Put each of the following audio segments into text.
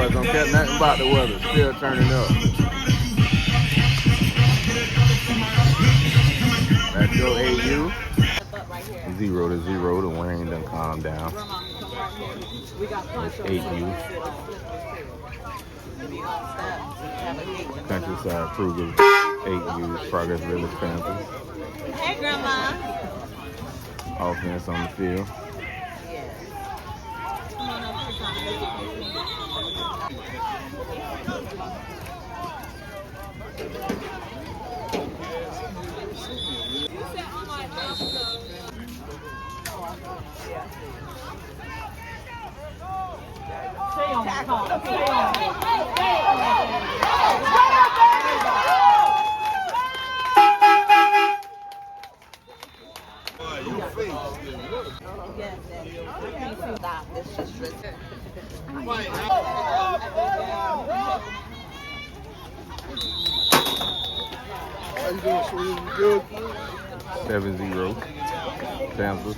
boys don't care nothing about the weather. Still turning up. That's your AU. 0-0. The rain done calmed down. It's 8U. Countryside Cougars, 8U. Progress Village Panthers. Hey, Grandma. Offense on the field. Stay on the call. Stay on. It's just 7-0. Panthers.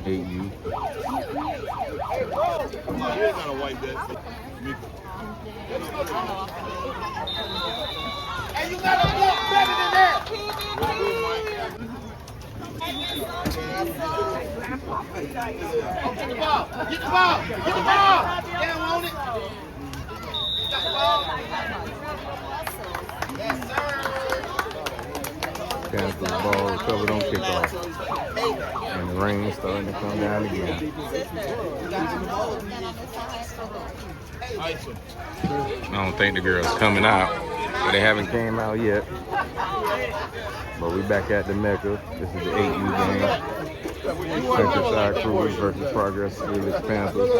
8U. And you gotta look better than that. Get the ball. Get the ball. Get the ball. They don't want it. Got the ball. Yes, sir. Panthers ball recovered on kickoff. And the rain starting to come down again. I don't think the girls coming out, but they haven't came out yet. But we back at the Mecca. This is the 8U game. Countryside Cougars versus Progress Village Panthers.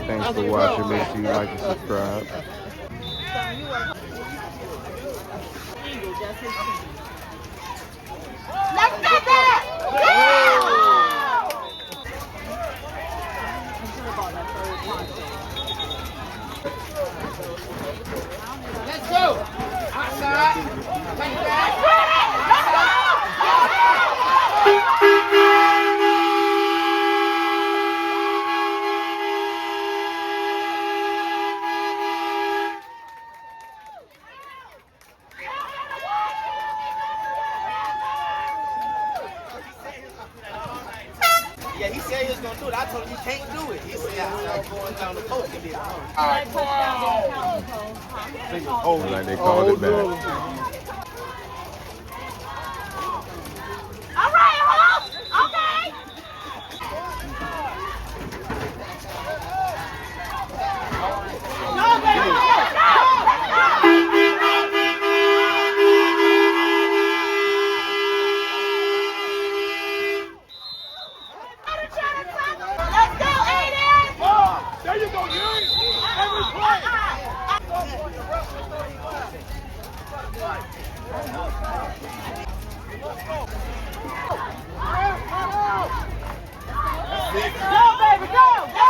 Thanks for watching. Make sure you like and subscribe. Let's go back! Let's go. Outside. Take it back. Yeah, he said he was going to do it. I told him he can't do it. He said, I'm going down the coast to be at home. Like they called it back. All right, Hope. Okay. Go, baby, go. Let's go, Aiden. There you go, Yuri. Every play. Go, baby, go, go.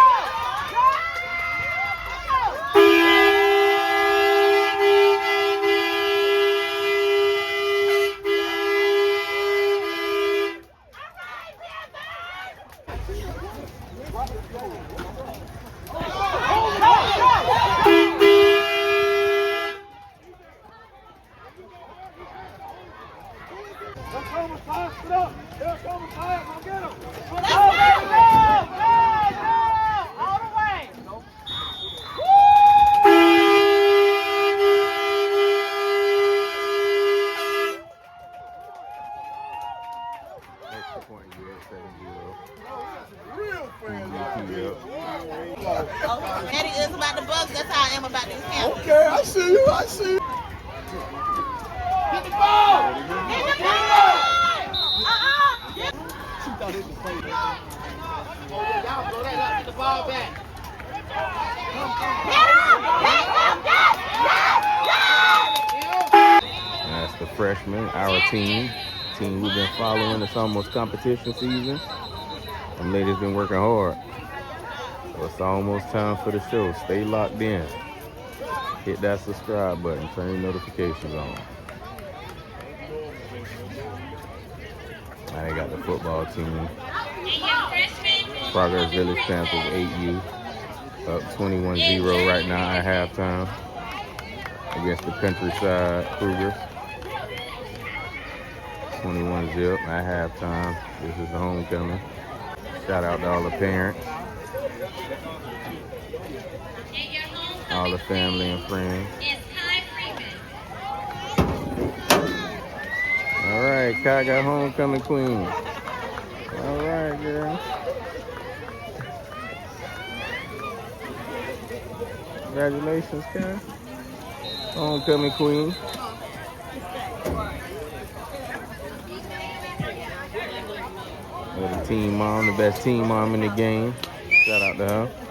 Extra point good, 7-0. Eddie is about the Bucks. That's how I am about these Panthers. Okay, I see you. I see you. Get the ball. Get the ball. Y'all blow that up. Get the ball back. That's the freshman, our team we've been following. It's almost competition season. Them ladies been working hard. So it's almost time for the show. Stay locked in. Hit that subscribe button. Turn your notifications on. Now they got the football team. Progress Village Panthers 8U. Up 21-0 right now at halftime against the Countryside Cougars. 21-0 at halftime. This is the homecoming. Shout out to all the parents, all the family and friends. All right, Kai got homecoming queen. All right, girl. Congratulations, Kai. Homecoming queen. The team mom, the best team mom in the game. Shout out to her.